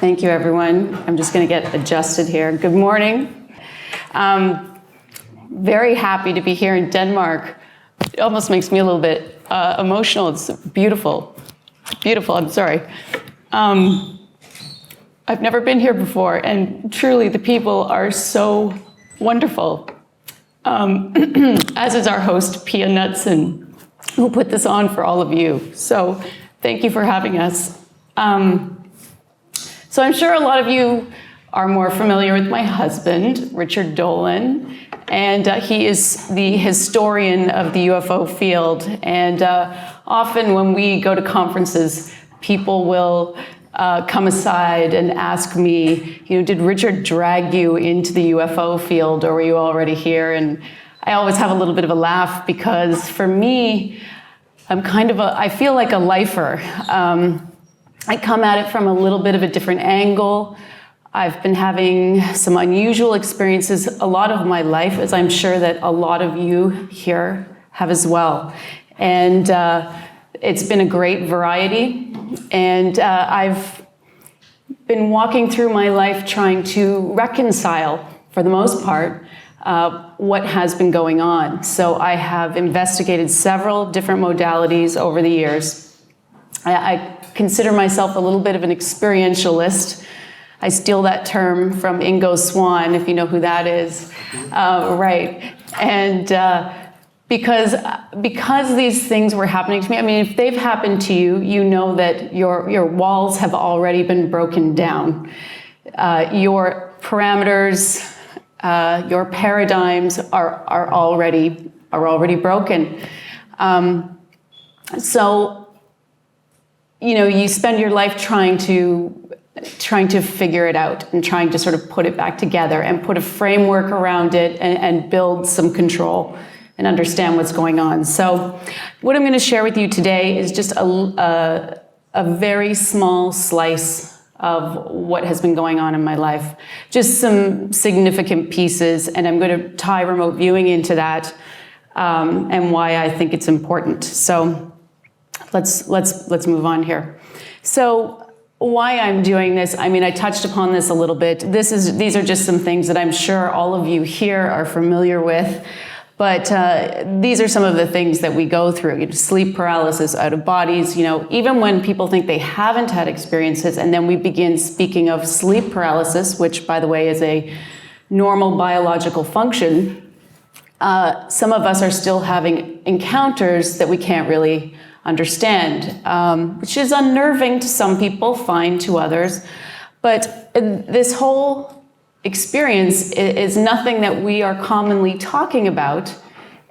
Thank you, everyone. I'm just going to get adjusted here. Good morning. Very happy to be here in Denmark. It almost makes me a little bit emotional. It's beautiful. Beautiful, I'm sorry. I've never been here before, and truly the people are so wonderful. As is our host, Pia Knudsen, who put this on for all of you. So thank you for having us. So I'm sure a lot of you are more familiar with my husband, Richard Dolan, and he is the historian of the UFO field. And often when we go to conferences, people will come aside and ask me, did Richard drag you into the UFO field, or were you already here? And I always have a little bit of a laugh because for me, I feel like a lifer. I come at it from a little bit of a different angle. I've been having some unusual experiences a lot of my life, as I'm sure that a lot of you here have as well. And it's been a great variety. And I've been walking through my life trying to reconcile, for the most part, what has been going on. So I have investigated several different modalities over the years. I consider myself a little bit of an experientialist. I steal that term from Ingo Swann, if you know who that is. Right. And because these things were happening to me, if they've happened to you, you know that your walls have already been broken down. Your parameters, your paradigms are already broken. So you spend your life trying to figure it out and trying to sort of put it back together and put a framework around it and build some control and understand what's going on. So what I'm going to share with you today is just a very small slice of what has been going on in my life. Just some significant pieces, and I'm going to tie remote viewing into that and why I think it's important. So let's move on here. So why I'm doing this, I touched upon this a little bit. These are just some things that I'm sure all of you here are familiar with, but these are some of the things that we go through. Sleep paralysis, out of bodies, even when people think they haven't had experiences, and then we begin speaking of sleep paralysis, which by the way is a normal biological function, some of us are still having encounters that we can't really understand, which is unnerving to some people, fine to others. But this whole experience is nothing that we are commonly talking about,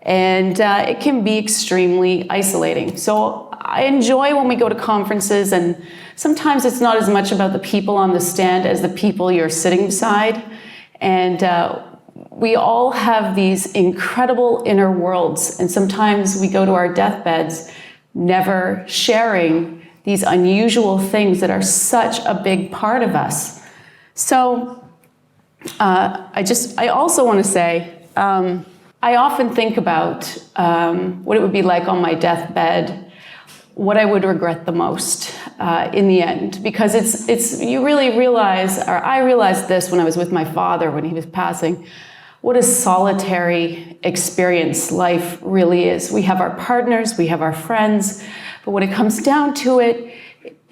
and it can be extremely isolating. So I enjoy when we go to conferences, and sometimes it's not as much about the people on the stand as the people you're sitting beside. And we all have these incredible inner worlds, and sometimes we go to our deathbeds never sharing these unusual things that are such a big part of us. So I also want to say, I often think about what it would be like on my deathbed, what I would regret the most in the end, because you really realize, or I realized this when I was with my father when he was passing, what a solitary experience life really is. We have our partners, we have our friends, but when it comes down to it,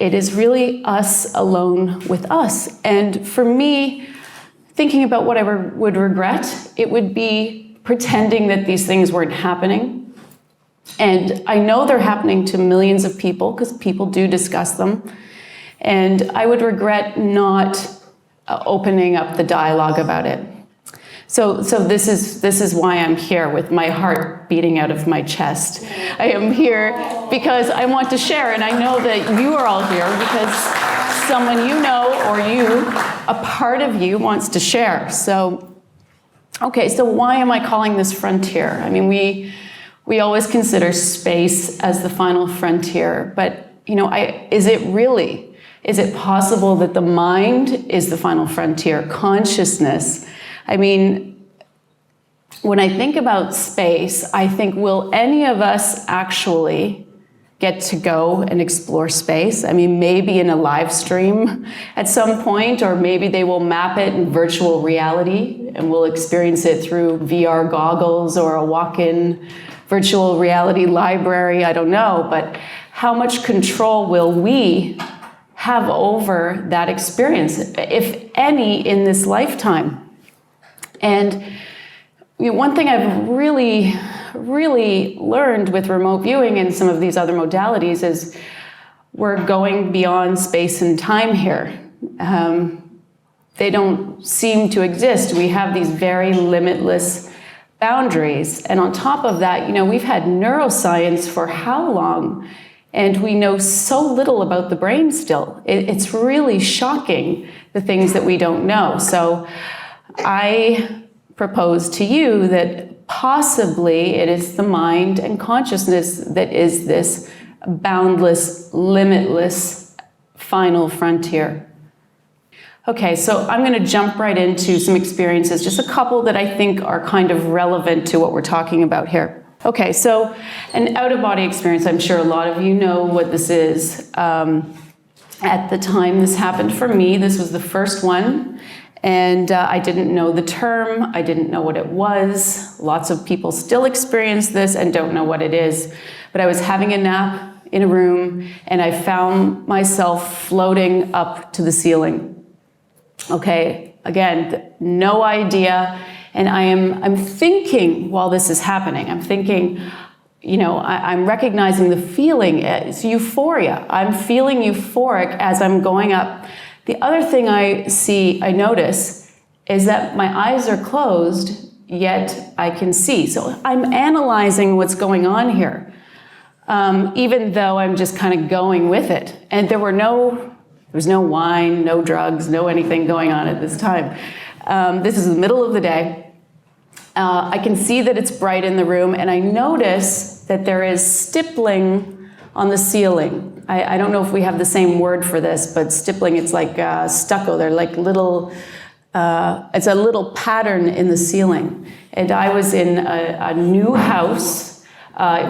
it is really us alone with us. And for me, thinking about what I would regret, it would be pretending that these things weren't happening. And I know they're happening to millions of people because people do discuss them. And I would regret not opening up the dialogue about it. So this is why I'm here with my heart beating out of my chest. I am here because I want to share, and I know that you are all here because someone you know or a part of you wants to share. So, okay, so why am I calling this frontier? We always consider space as the final frontier, but is it really? Is it possible that the mind is the final frontier? Consciousness? When I think about space, I think, will any of us actually get to go and explore space. I mean, maybe in a live stream at some point, or maybe they will map it in virtual reality and we'll experience it through VR goggles or a walk-in virtual reality library, I don't know. But how much control will we have over that experience, if any, in this lifetime? And one thing I've really learned with remote viewing and some of these other modalities is we're going beyond space and time here. They don't seem to exist. We have these very limitless boundaries. And on top of that, we've had neuroscience for how long? And we know so little about the brain still. It's really shocking, the things that we don't know. So I propose to you that possibly it is the mind and consciousness that is this boundless, limitless final frontier. Okay, so I'm going to jump right into some experiences, just a couple that I think are kind of relevant to what we're talking about here. Okay, so an out-of-body experience, I'm sure a lot of you know what this is. At the time this happened for me, this was the first one. And I didn't know the term, I didn't know what it was. Lots of people still experience this and don't know what it is. But I was having a nap in a room and I found myself floating up to the ceiling. Okay, again, no idea. And I'm thinking while this is happening, I'm thinking, I'm recognizing the feeling, it's euphoria. I'm feeling euphoric as I'm going up. The other thing I notice is that my eyes are closed, yet I can see. So I'm analyzing what's going on here, even though I'm just kind of going with it. And there was no wine, no drugs, no anything going on at this time. This is the middle of the day. I can see that it's bright in the room, and I notice that there is stippling on the ceiling. I don't know if we have the same word for this, but stippling, it's like stucco. They're like little, it's a little pattern in the ceiling. And I was in a new house. I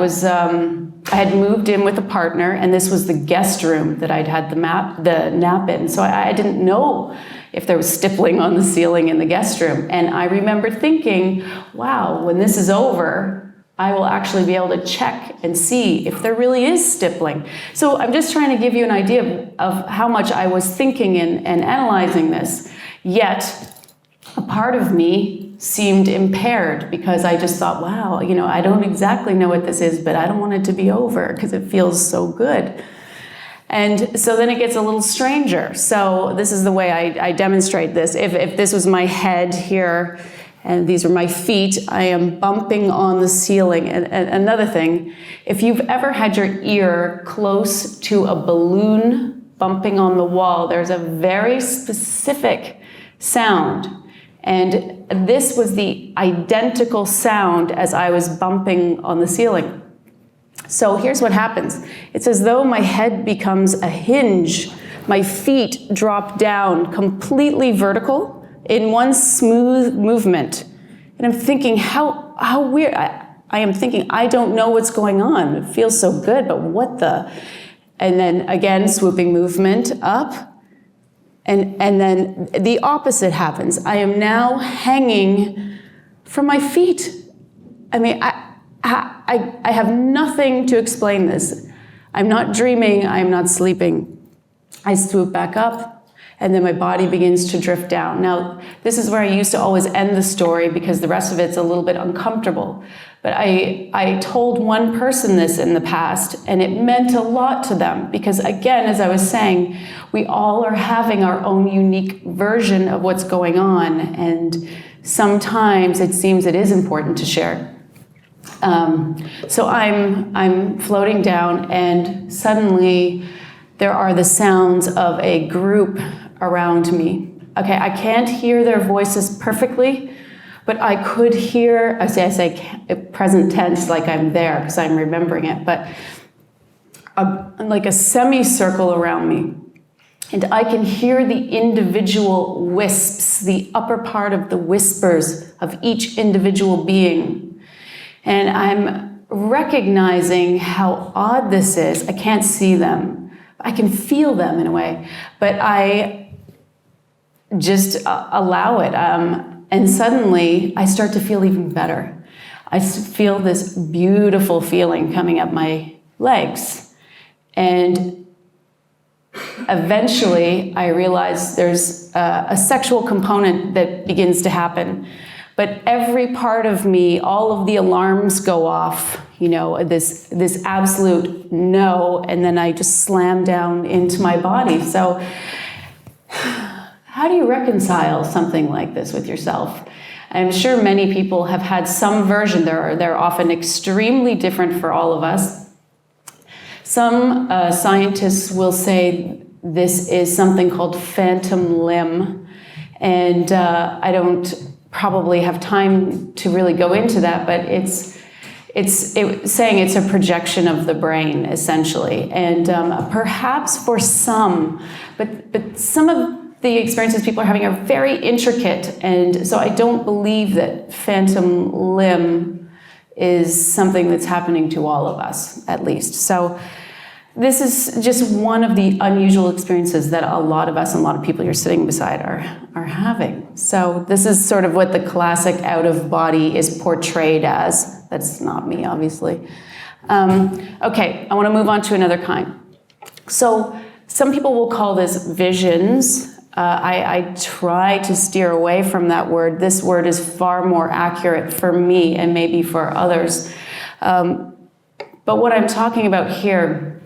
had moved in with a partner, and this was the guest room that I'd had the nap in. So I didn't know if there was stippling on the ceiling in the guest room. And I remember thinking, wow, when this is over, I will actually be able to check and see if there really is stippling. So I'm just trying to give you an idea of how much I was thinking and analyzing this. Yet, a part of me seemed impaired because I just thought, wow, I don't exactly know what this is, but I don't want it to be over because it feels so good. And so then it gets a little stranger. So this is the way I demonstrate this. If this was my head here, and these are my feet, I am bumping on the ceiling. And another thing, if you've ever had your ear close to a balloon bumping on the wall, there's a very specific sound. And this was the identical sound as I was bumping on the ceiling. So here's what happens. It's as though my head becomes a hinge. My feet drop down completely vertical in one smooth movement. And I'm thinking, how weird. I am thinking, I don't know what's going on. It feels so good, but what the? And then again, swooping movement up. And then the opposite happens. I am now hanging from my feet. I mean, I have nothing to explain this. I'm not dreaming, I'm not sleeping. I swoop back up, and then my body begins to drift down. Now, this is where I used to always end the story because the rest of it's a little bit uncomfortable. But I told one person this in the past, and it meant a lot to them because, again, as I was saying, we all are having our own unique version of what's going on, and sometimes it seems it is important to share. So I'm floating down, and suddenly there are the sounds of a group around me. Okay, I can't hear their voices perfectly, but I could hear, I say present tense like I'm there because I'm remembering it, but like a semicircle around me. And I can hear the individual wisps, the upper part of the whispers of each individual being. And recognizing how odd this is. I can't see them. I can feel them in a way, but I just allow it. And suddenly I start to feel even better. I feel this beautiful feeling coming up my legs. And eventually I realize there's a sexual component that begins to happen. But every part of me, all of the alarms go off, this absolute no, and then I just slam down into my body. So how do you reconcile something like this with yourself? I'm sure many people have had some version. They're often extremely different for all of us. Some scientists will say this is something called phantom limb, and I don't probably have time to really go into that, but it's saying it's a projection of the brain, essentially. And perhaps for some, but some of the experiences people are having are very intricate, and so I don't believe that phantom limb is something that's happening to all of us, at least. So this is just one of the unusual experiences that a lot of us and a lot of people you're sitting beside are having. So this is sort of what the classic out of body is portrayed as. That's not me, obviously. Okay, I want to move on to another kind. So some people will call this visions. I try to steer away from that word. This word is far more accurate for me and maybe for others. But what I'm talking about here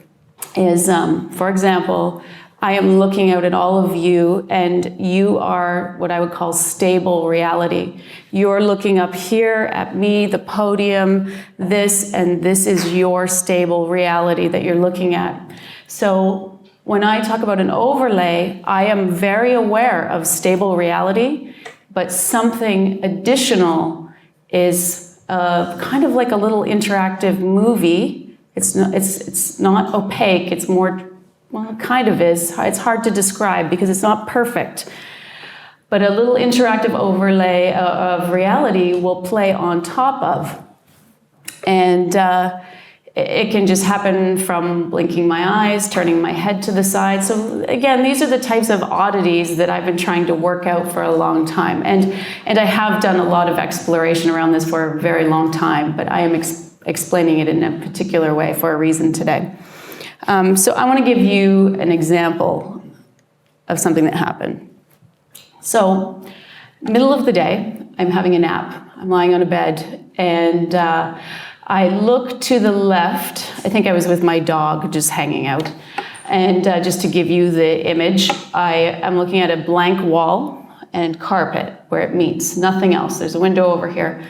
is, for example, I am looking out at all of you, and you are what I would call stable reality. You're looking up here at me, the podium, and this is your stable reality that you're looking at. So when I talk about an overlay, I am very aware of stable reality, but something additional is kind of like a little interactive movie. It's not opaque, it's more, well, it kind of is. It's hard to describe because it's not perfect. But a little interactive overlay of reality will play on top of. And it can just happen from blinking my eyes, turning my head to the side. So again, these are the types of oddities that I've been trying to work out for a long time. And I have done a lot of exploration around this for a very long time, but I am explaining it in a particular way for a reason today. So I want to give you an example of something that happened. So, middle of the day, I'm having a nap. I'm lying on a bed, and I look to the left. I think I was with my dog just hanging out. And just to give you the image, I'm looking at a blank wall and carpet where it meets, nothing else. There's a window over here.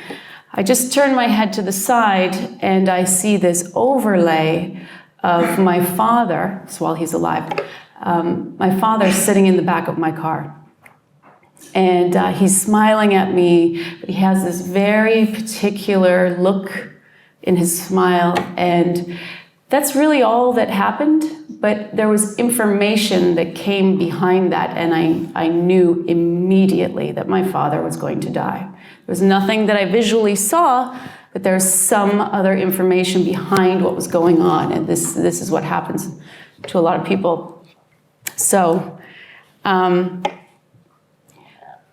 I just turn my head to the side, and I see this overlay of my father, so while he's alive, my father sitting in the back of my car. And he's smiling at me, but he has this very particular look in his smile, and that's really all that happened, but there was information that came behind that, and I knew immediately that my father was going to die. There was nothing that I visually saw, but there's some other information behind what was going on, and this is what happens to a lot of people. So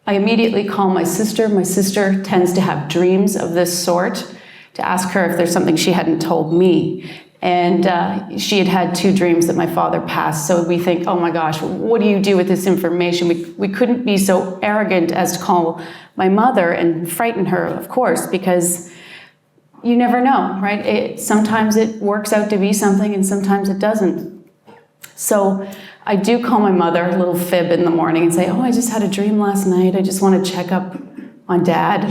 I immediately call my sister. My sister tends to have dreams of this sort, to ask her if there's something she hadn't told me. And she had had 2 dreams that my father passed. So we think, oh my gosh, what do you do with this information? We couldn't be so arrogant as to call my mother and frighten her, of course, because you never know, right? Sometimes it works out to be something and sometimes it doesn't. So I do call my mother, a little fib in the morning, and say, oh, I just had a dream last night. I just want to check up on Dad,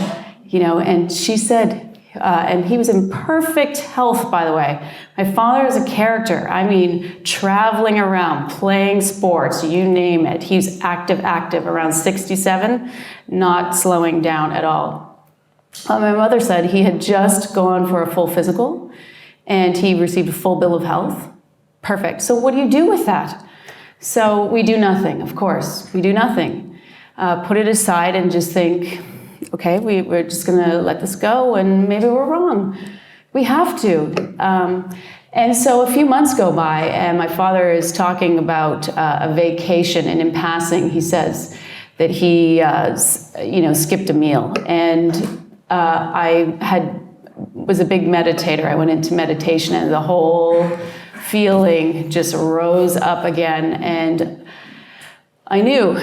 and she said, and he was in perfect health, by the way. My father is a character. I mean, traveling around, playing sports, you name it. He's active, around 67, not slowing down at all. My mother said he had just gone for a full physical, and he received a full bill of health. Perfect. So what do you do with that? So we do nothing, of course. We do nothing. Put it aside and just think, okay, we're just going to let this go, and maybe we're wrong. We have to. And so a few months go by, and my father is talking about a vacation, and in passing, he says that he, skipped a meal. And I was a big meditator. I went into meditation, and the whole feeling just rose up again, and I knew.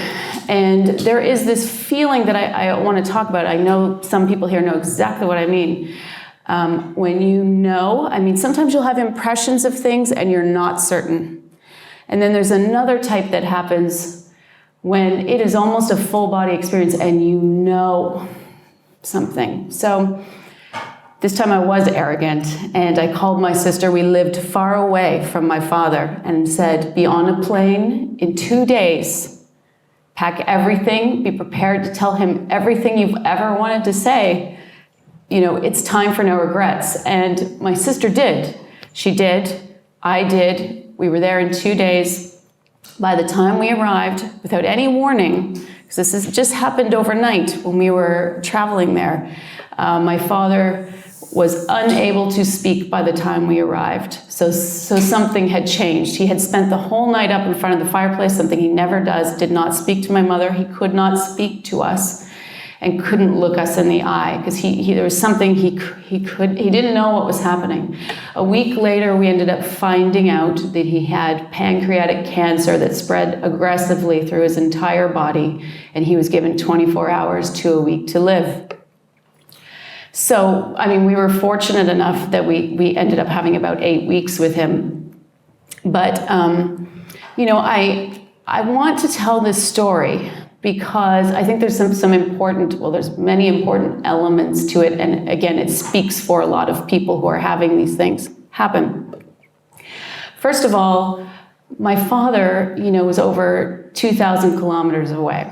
And there is this feeling that I want to talk about. I know some people here know exactly what I mean. When you know, sometimes you'll have impressions of things and you're not certain. And then there's another type that happens when it is almost a full body experience and you know something. So this time I was arrogant, and I called my sister. We lived far away from my father, and said, be on a plane in 2 days, pack everything, be prepared to tell him everything you've ever wanted to say. It's time for no regrets. And my sister did. She did. I did. We were there in 2 days. By the time we arrived, without any warning, because this has just happened overnight when we were traveling there, my father was unable to speak by the time we arrived. So something had changed. He had spent the whole night up in front of the fireplace, something he never does, did not speak to my mother. He could not speak to us and couldn't look us in the eye because there was something he didn't know what was happening. A week later, we ended up finding out that he had pancreatic cancer that spread aggressively through his entire body, and he was given 24 hours to a week to live. So, we were fortunate enough that we ended up having about 8 weeks with him. But, I want to tell this story because I think there's some important, there's many important elements to it. And again, it speaks for a lot of people who are having these things happen. First of all, my father, was over 2,000 kilometers away.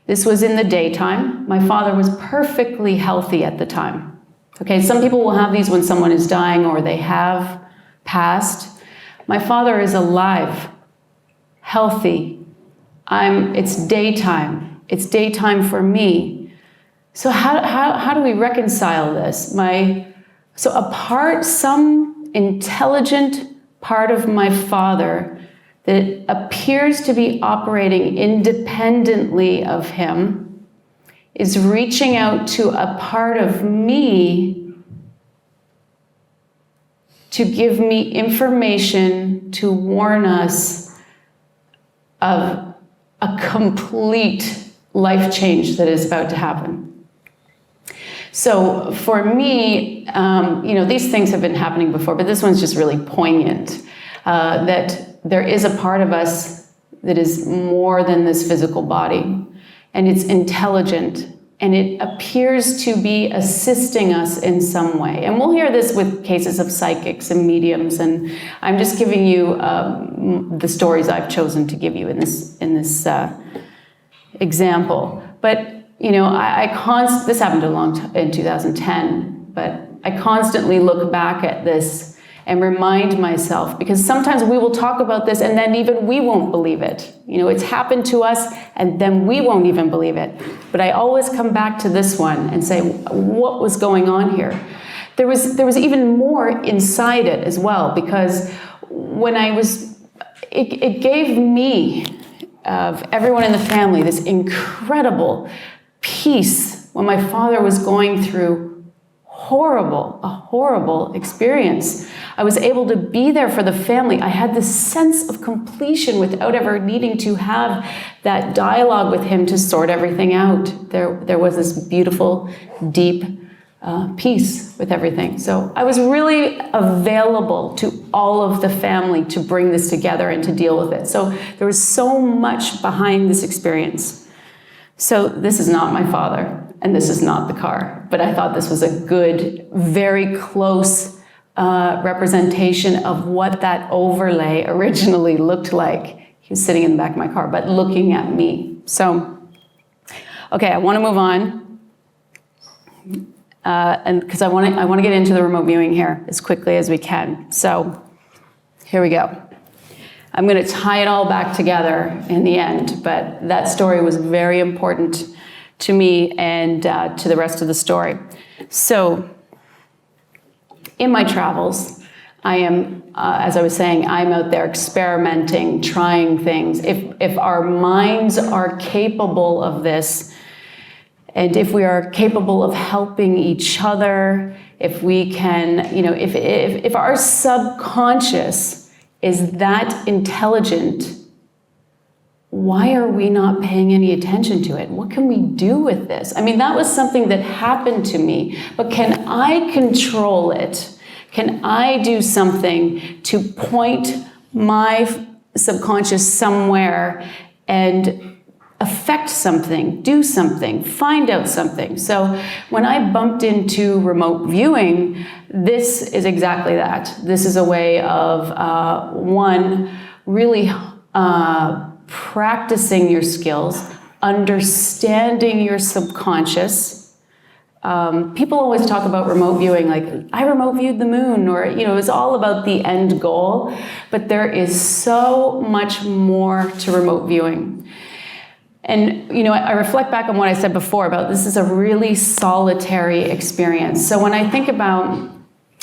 This was in the daytime. My father was perfectly healthy at the time. Okay, some people will have these when someone is dying or they have passed. My father is alive, healthy. It's daytime. It's daytime for me. So how do we reconcile this? Some intelligent part of my father that appears to be operating independently of him is reaching out to a part of me to give me information to warn us of a complete life change that is about to happen. So for me, these things have been happening before, but this one's just really poignant, that there is a part of us that is more than this physical body, and it's intelligent, and it appears to be assisting us in some way. And we'll hear this with cases of psychics and mediums, and I'm just giving you the stories I've chosen to give you in this example. But this happened in 2010, but I constantly look back at this and remind myself, because sometimes we will talk about this and then even we won't believe it. It's happened to us and then we won't even believe it. But I always come back to this one and say, what was going on here? There was even more inside it as well, because when it gave me, of everyone in the family, this incredible peace when my father was going through a horrible experience. I was able to be there for the family. I had this sense of completion without ever needing to have that dialogue with him to sort everything out. There was this beautiful, deep peace with everything. So I was really available to all of the family to bring this together and to deal with it. So there was so much behind this experience. So this is not my father, and this is not the car, but I thought this was a good, very close representation of what that overlay originally looked like. He was sitting in the back of my car, but looking at me. So, okay, I want to move on, and because I want to get into the remote viewing here as quickly as we can. So, here we go. I'm going to tie it all back together in the end, but that story was very important to me and to the rest of the story. So, in my travels, I am, as I was saying, I'm out there experimenting, trying things. If our minds are capable of this, and if we are capable of helping each other, if we can, you know, if our subconscious is that intelligent, why are we not paying any attention to it? What can we do with this? I mean, that was something that happened to me, but can I control it? Can I do something to point my subconscious somewhere and affect something, do something, find out something? So when I bumped into remote viewing, this is exactly that. This is a way of, one, really practicing your skills, understanding your subconscious. People always talk about remote viewing, like, I remote viewed the moon, or, you know, it's all about the end goal, but there is so much more to remote viewing. And, you know, I reflect back on what I said before about this is a really solitary experience. So when I think about,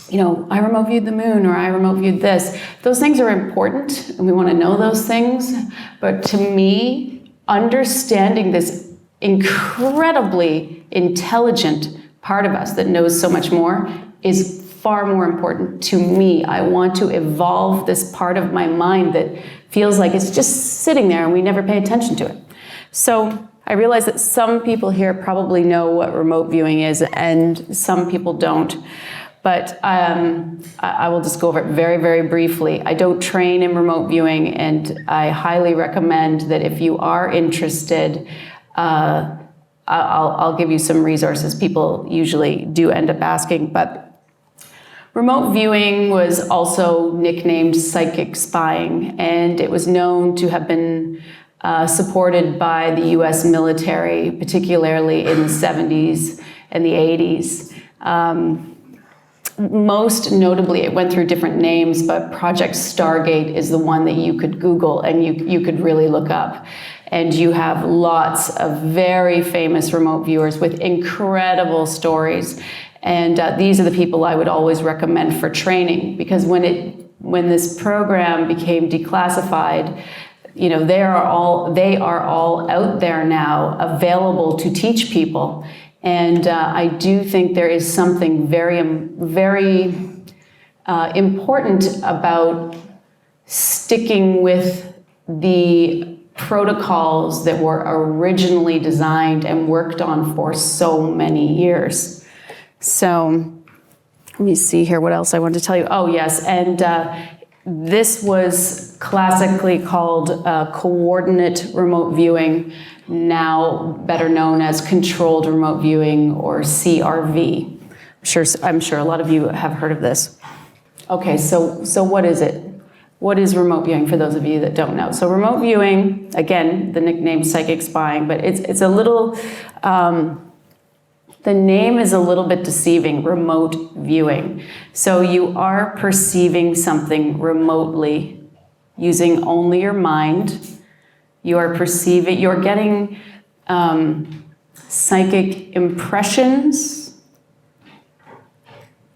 you know, I remote viewed the moon, or I remote viewed this, those things are important, and we want to know those things. But to me, understanding this incredibly intelligent part of us that knows so much more is far more important to me. I want to evolve this part of my mind that feels like it's just sitting there and we never pay attention to it. So I realize that some people here probably know what remote viewing is and some people don't. But I will just go over it very, very briefly. I don't train in remote viewing, and I highly recommend that if you are interested, I'll give you some resources. People usually do end up asking, but remote viewing was also nicknamed psychic spying, and it was known to have been supported by the US military, particularly in the 70s and the 80s. Most notably, it went through different names, but Project Stargate is the one that you could Google and you could really look up. And you have lots of very famous remote viewers with incredible stories. And these are the people I would always recommend for training, because when this program became declassified, you know, they are all out there now, available to teach people. And I do think there is something very, very important about sticking with the protocols that were originally designed and worked on for so many years. So let me see here what else I want to tell you. Oh, yes, and this was classically called coordinate remote viewing, now better known as controlled remote viewing, or CRV. I'm sure a lot of you have heard of this. Okay, so what is it? What is remote viewing, for those of you that don't know? So remote viewing, again, the nickname psychic spying, but it's a little, the name is a little bit deceiving, remote viewing. So you are perceiving something remotely using only your mind. You're getting psychic impressions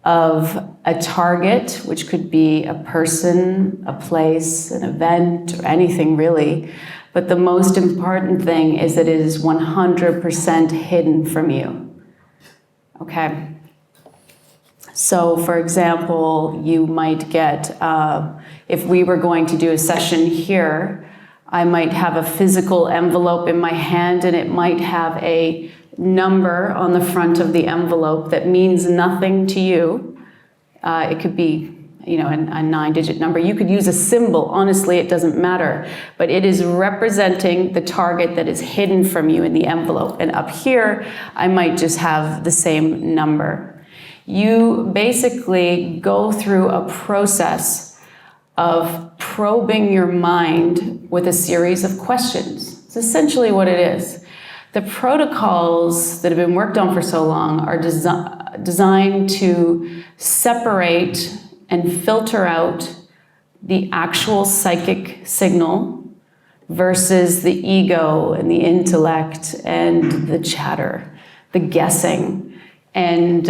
of a target, which could be a person, a place, an event, or anything really. But the most important thing is that it is 100% hidden from you. Okay? So, for example, you might get, if we were going to do a session here, I might have a physical envelope in my hand, and it might have a number on the front of the envelope that means nothing to you. It could be, you know, a 9-digit number. You could use a symbol. Honestly, it doesn't matter. But it is representing the target that is hidden from you in the envelope. And up here, I might just have the same number. You basically go through a process of probing your mind with a series of questions. It's essentially what it is. The protocols that have been worked on for so long are designed to separate and filter out the actual psychic signal versus the ego and the intellect and the chatter, the guessing. And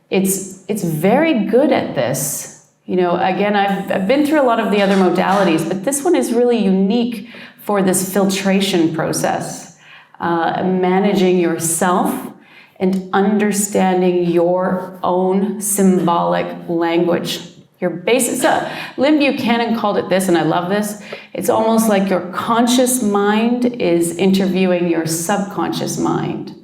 it's very good at this. You know, again, I've been through a lot of the other modalities, but this one is really unique for this filtration process, managing yourself and understanding your own symbolic language. Your basic, Lynn Buchanan called it this, and I love this. It's almost like your conscious mind is interviewing your subconscious mind,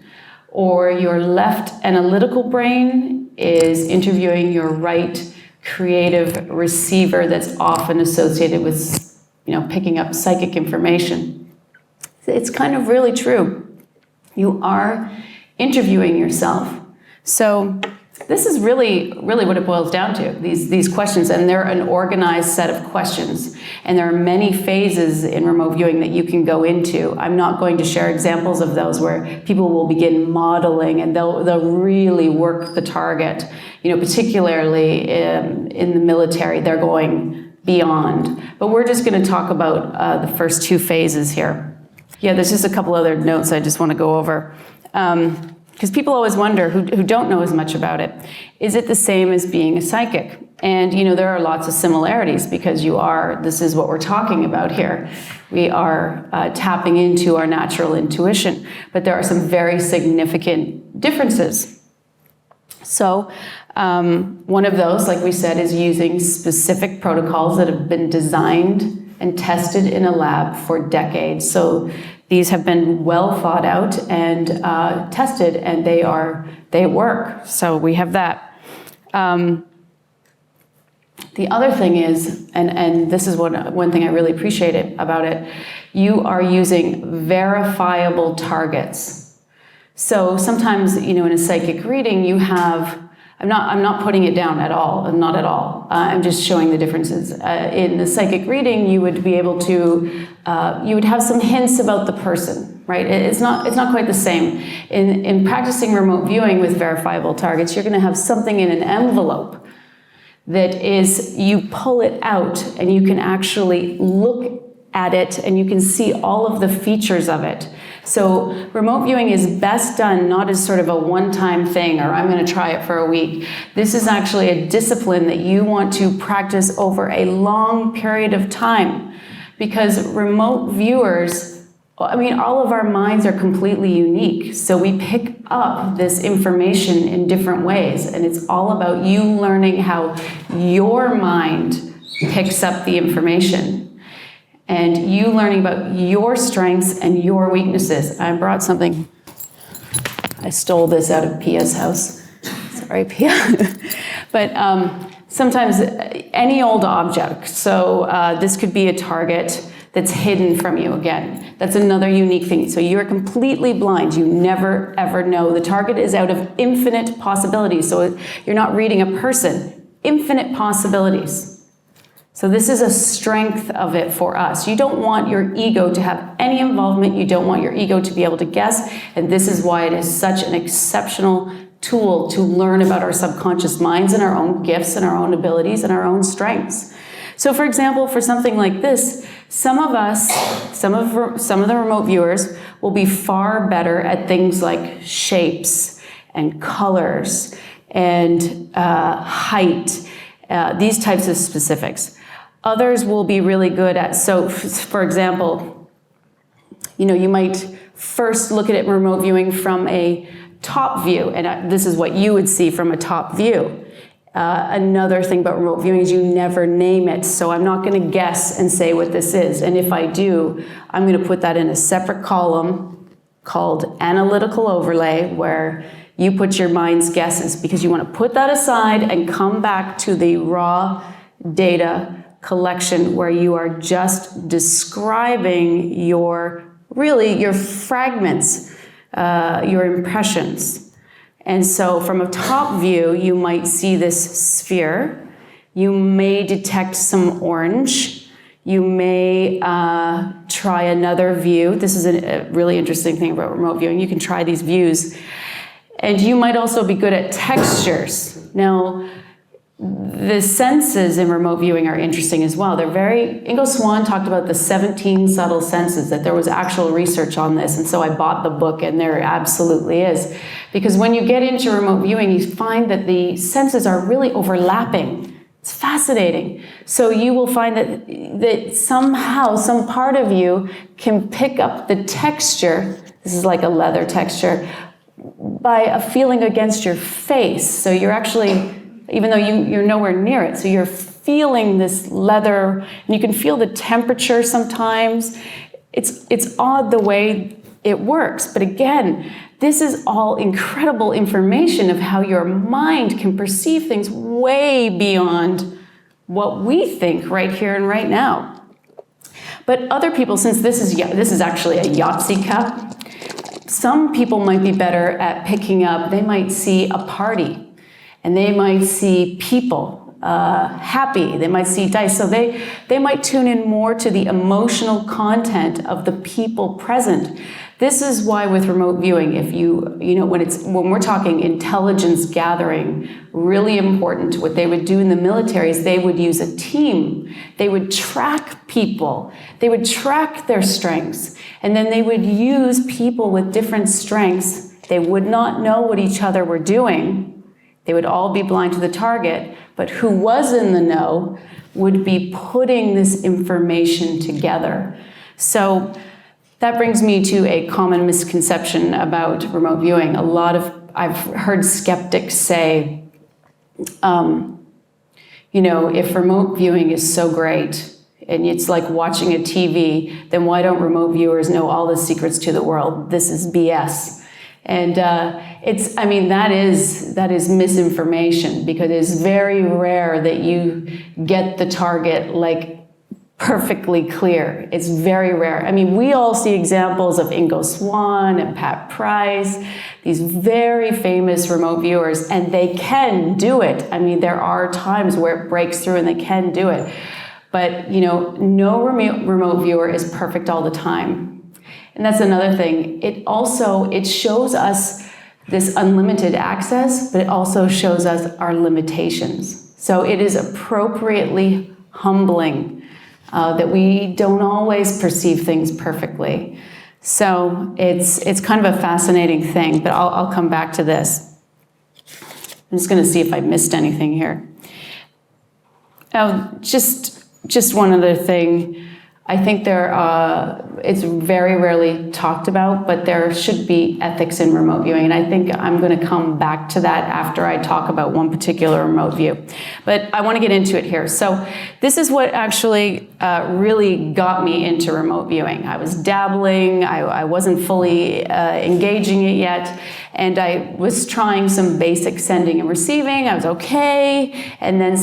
or your left analytical brain is interviewing your right creative receiver that's often associated with, picking up psychic information. It's kind of really true. You are interviewing yourself. So this is really what it boils down to, these questions, and they're an organized set of questions. And there are many phases in remote viewing that you can go into. I'm not going to share examples of those where people will begin modeling and they'll really work the target. Particularly in the military, they're going beyond. But we're just going to talk about the first two phases here. Yeah, there's just a couple other notes I just want to go over. Because people always wonder, who don't know as much about it, is it the same as being a psychic? And there are lots of similarities because this is what we're talking about here. We are tapping into our natural intuition, but there are some very significant differences. So one of those, like we said, is using specific protocols that have been designed and tested in a lab for decades. So these have been well thought out and tested, and they work. So we have that. The other thing is, and this is one thing I really appreciate about it, you are using verifiable targets. So sometimes, in a psychic reading, you have, I'm not putting it down at all, not at all. I'm just showing the differences. In the psychic reading, you would be able to, you would have some hints about the person, right? It's not quite the same. In practicing remote viewing with verifiable targets, you're going to have something in an envelope that is, you pull it out and you can actually look at it and you can see all of the features of it. So remote viewing is best done not as sort of a one-time thing, or I'm going to try it for a week. This is actually a discipline that you want to practice over a long period of time, because remote viewers, all of our minds are completely unique. So we pick up this information in different ways, and it's all about you learning how your mind picks up the information. And you learning about your strengths and your weaknesses. I brought something. I stole this out of Pia's house. Sorry, Pia. But sometimes any old object. So this could be a target that's hidden from you again. That's another unique thing. So you're completely blind. You never, ever know. The target is out of infinite possibilities. So you're not reading a person. Infinite possibilities. So this is a strength of it for us. You don't want your ego to have any involvement. You don't want your ego to be able to guess. And this is why it is such an exceptional tool to learn about our subconscious minds and our own gifts and our own abilities and our own strengths. So for example, for something like this, some of the remote viewers will be far better at things like shapes and colors and height, these types of specifics. Others will be really good at, so for example, you might first look at it in remote viewing from a top view, and this is what you would see from a top view. Another thing about remote viewing is you never name it, so I'm not going to guess and say what this is, and if I do, I'm going to put that in a separate column called analytical overlay, where you put your mind's guesses, because you want to put that aside and come back to the raw data collection where you are just describing your fragments, your impressions. And so from a top view, you might see this sphere. You may detect some orange. You may try another view. This is a really interesting thing about remote viewing. You can try these views. And you might also be good at textures. Now, the senses in remote viewing are interesting as well. Ingo Swann talked about the 17 subtle senses, that there was actual research on this. And so I bought the book, and there absolutely is. Because when you get into remote viewing, you find that the senses are really overlapping. It's fascinating. So you will find that somehow, some part of you can pick up the texture. This is like a leather texture, by a feeling against your face. So you're actually, even though you're nowhere near it, so you're feeling this leather, and you can feel the temperature sometimes. It's odd the way it works, but again, this is all incredible information of how your mind can perceive things way beyond what we think right here and right now. But other people, since this is actually a Yahtzee cup, some people might be better at picking up, they might see a party, and they might see people happy, they might see dice, so they might tune in more to the emotional content of the people present. This is why with remote viewing, if when we're talking intelligence gathering, really important, what they would do in the military is they would use a team. They would track people. They would track their strengths. And then they would use people with different strengths. They would not know what each other were doing. They would all be blind to the target. But who was in the know would be putting this information together. So that brings me to a common misconception about remote viewing. I've heard skeptics say, if remote viewing is so great and it's like watching a TV, then why don't remote viewers know all the secrets to the world? This is BS. And that is misinformation, because it is very rare that you get the target like perfectly clear. It's very rare. I mean, we all see examples of Ingo Swann and Pat Price, these very famous remote viewers, and they can do it. I mean, there are times where it breaks through and they can do it. But, no remote viewer is perfect all the time. And that's another thing. It shows us this unlimited access, but it also shows us our limitations. So it is appropriately humbling that we don't always perceive things perfectly. So it's kind of a fascinating thing, but I'll come back to this. I'm just going to see if I missed anything here. Oh, just one other thing. I think it's very rarely talked about, but there should be ethics in remote viewing. And I think I'm going to come back to that after I talk about one particular remote view. But I want to get into it here. So this is what actually really got me into remote viewing. I was dabbling. I wasn't fully engaging it yet. And I was trying some basic sending and receiving. I was okay. And then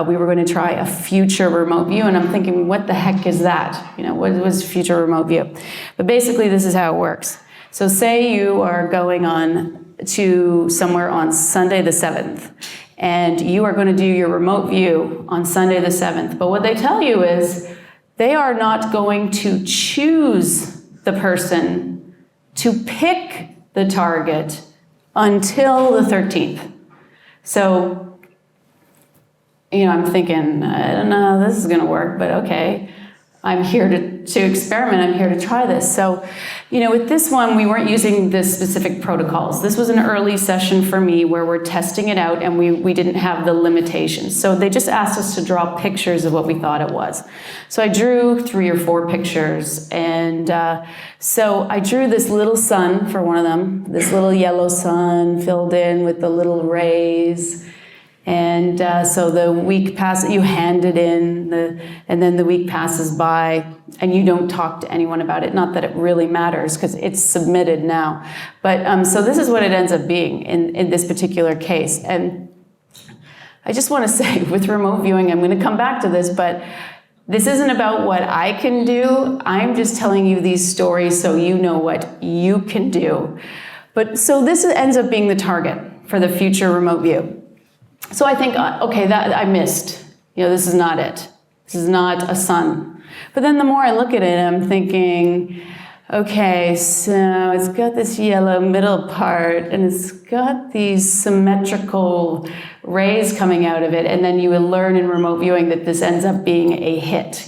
we were going to try a future remote view. And I'm thinking, what the heck is that? What was future remote view? But basically, this is how it works. So say you are going on to somewhere on Sunday the 7th. And you are going to do your remote view on Sunday the 7th. But what they tell you is they are not going to choose the person to pick the target until the 13th. So, I'm thinking, I don't know how this is going to work, but okay. I'm here to experiment. I'm here to try this. So, with this one, we weren't using the specific protocols. This was an early session for me where we're testing it out, and we didn't have the limitations. So they just asked us to draw pictures of what we thought it was. So I drew 3 or 4 pictures, and so I drew this little sun for one of them, this little yellow sun filled in with the little rays. And so the week passes, you hand it in, and then the week passes by, and you don't talk to anyone about it. Not that it really matters, because it's submitted now. But so this is what it ends up being in this particular case. And I just want to say, with remote viewing, I'm going to come back to this, but this isn't about what I can do. I'm just telling you these stories so you know what you can do. But so this ends up being the target for the future remote view. So I think, okay, that I missed. This is not it. This is not a sun. But then the more I look at it, I'm thinking, okay, so it's got this yellow middle part, and it's got these symmetrical rays coming out of it, and then you will learn in remote viewing that this ends up being a hit,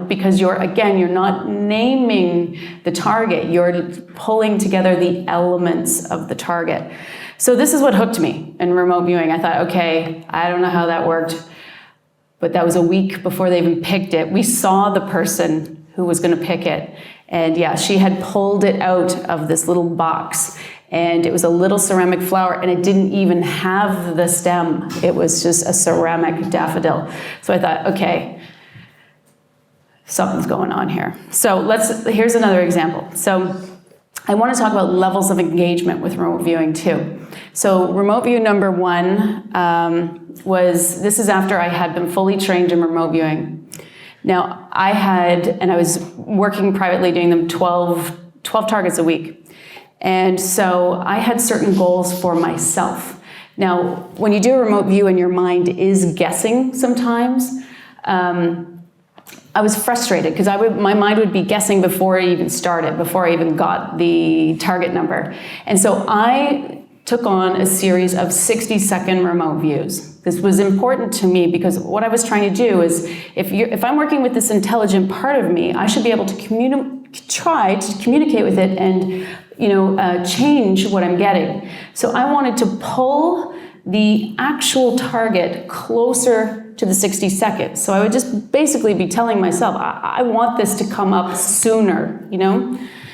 because you're not naming the target, you're pulling together the elements of the target. So this is what hooked me in remote viewing. I thought, okay, I don't know how that worked, but that was a week before they even picked it. We saw the person who was going to pick it, and yeah, she had pulled it out of this little box, and it was a little ceramic flower, and it didn't even have the stem. It was just a ceramic daffodil. So I thought, okay, something's going on here. So here's another example. So I want to talk about levels of engagement with remote viewing too. So remote view number 1 this is after I had been fully trained in remote viewing. Now I was working privately doing them 12 targets a week. And so I had certain goals for myself. Now, when you do a remote view and your mind is guessing sometimes, I was frustrated because my mind would be guessing before I even started, before I even got the target number. And so I took on a series of 60-second remote views. This was important to me because what I was trying to do is, if I'm working with this intelligent part of me, I should be able to try to communicate with it and change what I'm getting. So I wanted to pull the actual target closer to the 60 seconds. So I would just basically be telling myself, I want this to come up sooner,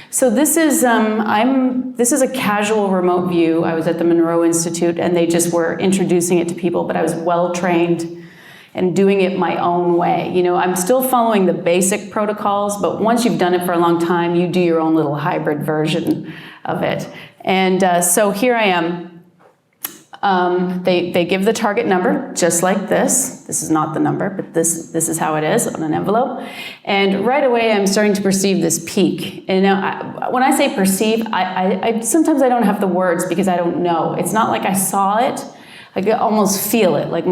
So this is a casual remote view. I was at the Monroe Institute, and they just were introducing it to people, but I was well trained and doing it my own way. I'm still following the basic protocols, but once you've done it for a long time, you do your own little hybrid version of it. And so here I am. They give the target number, just like this. This is not the number, but this is how it is on an envelope. And right away, I'm starting to perceive this peak. And now, when I say perceive, I sometimes I don't have the words because I don't know. It's not like I saw it. I could almost feel it, like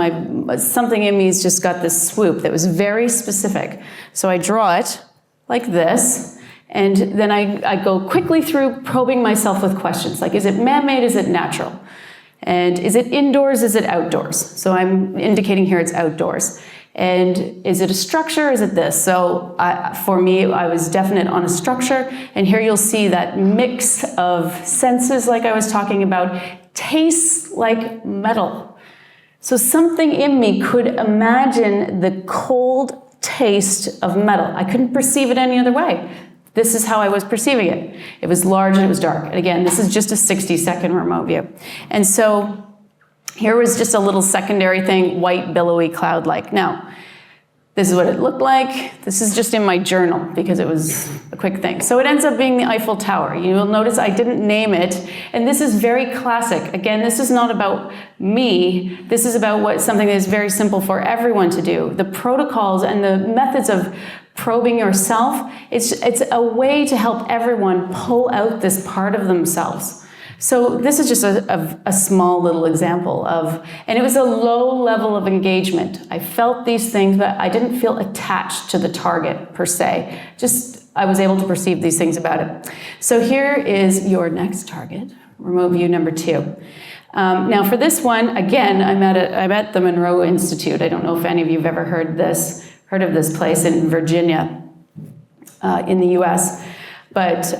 something in me's just got this swoop that was very specific. So I draw it like this, and then I go quickly through probing myself with questions, like, is it man-made, is it natural? And is it indoors, is it outdoors? So I'm indicating here it's outdoors. And is it a structure, is it this? So for me, I was definite on a structure, and here you'll see that mix of senses like I was talking about, tastes like metal. So something in me could imagine the cold taste of metal. I couldn't perceive it any other way. This is how I was perceiving it. It was large and it was dark. And again, this is just a 60-second remote view. And so here was just a little secondary thing, white, billowy, cloud-like. Now, this is what it looked like. This is just in my journal because it was a quick thing. So it ends up being the Eiffel Tower. You'll notice I didn't name it. And this is very classic. Again, this is not about me. This is about something that is very simple for everyone to do. The protocols and the methods of probing yourself, it's a way to help everyone pull out this part of themselves. So this is just a small little example and it was a low level of engagement. I felt these things, but I didn't feel attached to the target per se. Just, I was able to perceive these things about it. So here is your next target, remote view number 2. Now for this one, again, I'm at the Monroe Institute. I don't know if any of you have ever heard of this place in Virginia, in the US, but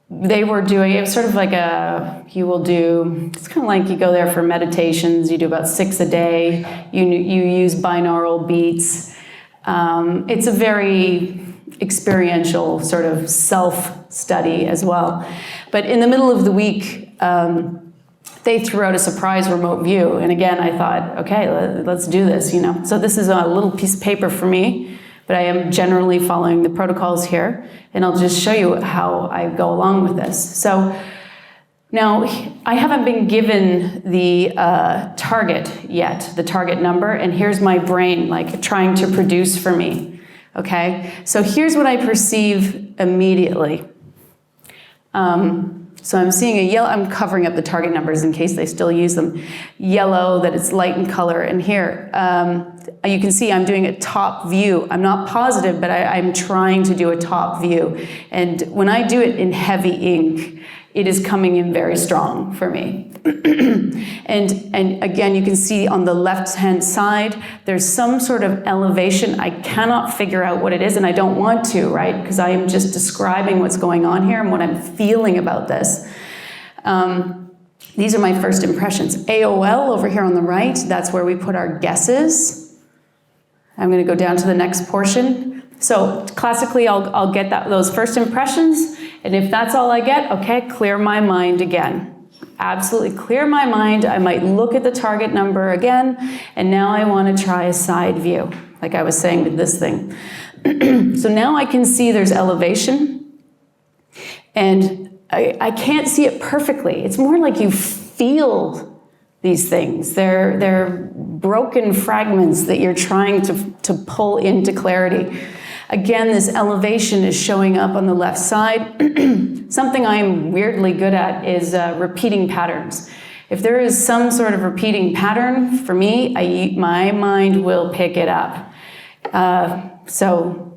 they were doing, it was sort of like it's kind of like you go there for meditations, you do about 6 a day, you use binaural beats. It's a very experiential sort of self-study as well. But in the middle of the week, they threw out a surprise remote view. And again, I thought, okay, let's do this, So this is a little piece of paper for me, but I am generally following the protocols here. And I'll just show you how I go along with this. So now I haven't been given the target yet, the target number. And here's my brain like trying to produce for me. Okay, so here's what I perceive immediately. So I'm seeing a yellow, I'm covering up the target numbers in case they still use them. Yellow, that it's light in color. And here, you can see I'm doing a top view. I'm not positive, but I'm trying to do a top view. And when I do it in heavy ink, it is coming in very strong for me. and again, you can see on the left-hand side, there's some sort of elevation. I cannot figure out what it is, and I don't want to, right? Because I am just describing what's going on here and what I'm feeling about this. These are my first impressions. AOL over here on the right, that's where we put our guesses. I'm going to go down to the next portion. So classically, I'll get those first impressions, and if that's all I get, okay, clear my mind again. Absolutely clear my mind. I might look at the target number again, and now I want to try a side view, like I was saying with this thing. So now I can see there's elevation, and I can't see it perfectly. It's more like you feel these things. They're broken fragments that you're trying to pull into clarity. Again, this elevation is showing up on the left side. Something I'm weirdly good at is repeating patterns. If there is some sort of repeating pattern, for me, my mind will pick it up. So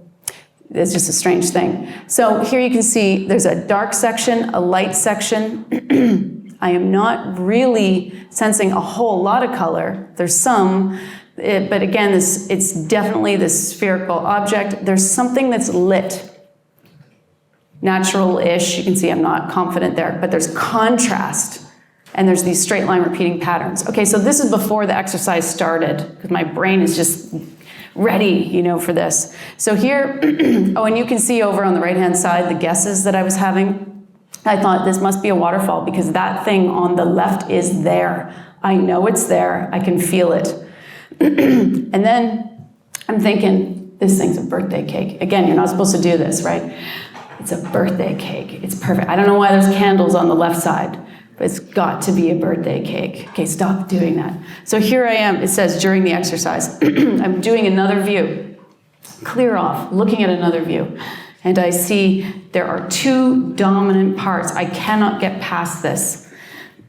it's just a strange thing. So here you can see there's a dark section, a light section. I am not really sensing a whole lot of color. There's some. But again, it's definitely this spherical object. There's something that's lit. Natural-ish, you can see I'm not confident there, but there's contrast, and there's these straight line repeating patterns. Okay, so this is before the exercise started, because my brain is just ready, for this. So here, oh, and you can see over on the right-hand side the guesses that I was having. I thought this must be a waterfall, because that thing on the left is there. I know it's there, I can feel it. And then I'm thinking, this thing's a birthday cake. Again, you're not supposed to do this, right? It's a birthday cake. It's perfect. I don't know why there's candles on the left side, but it's got to be a birthday cake. Okay, stop doing that. So here I am. It says during the exercise, I'm doing another view. Clear off, looking at another view. And I see there are two dominant parts. I cannot get past this.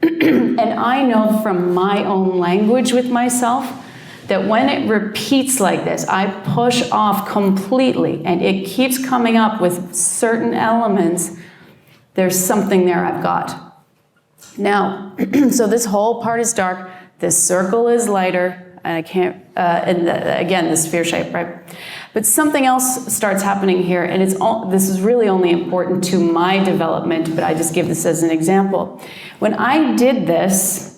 And I know from my own language with myself that when it repeats like this, I push off completely, and it keeps coming up with certain elements. There's something there I've got. Now, so this whole part is dark. This circle is lighter, and I can't, again, the sphere shape, right? But something else starts happening here, and this is really only important to my development, but I just give this as an example. When I did this,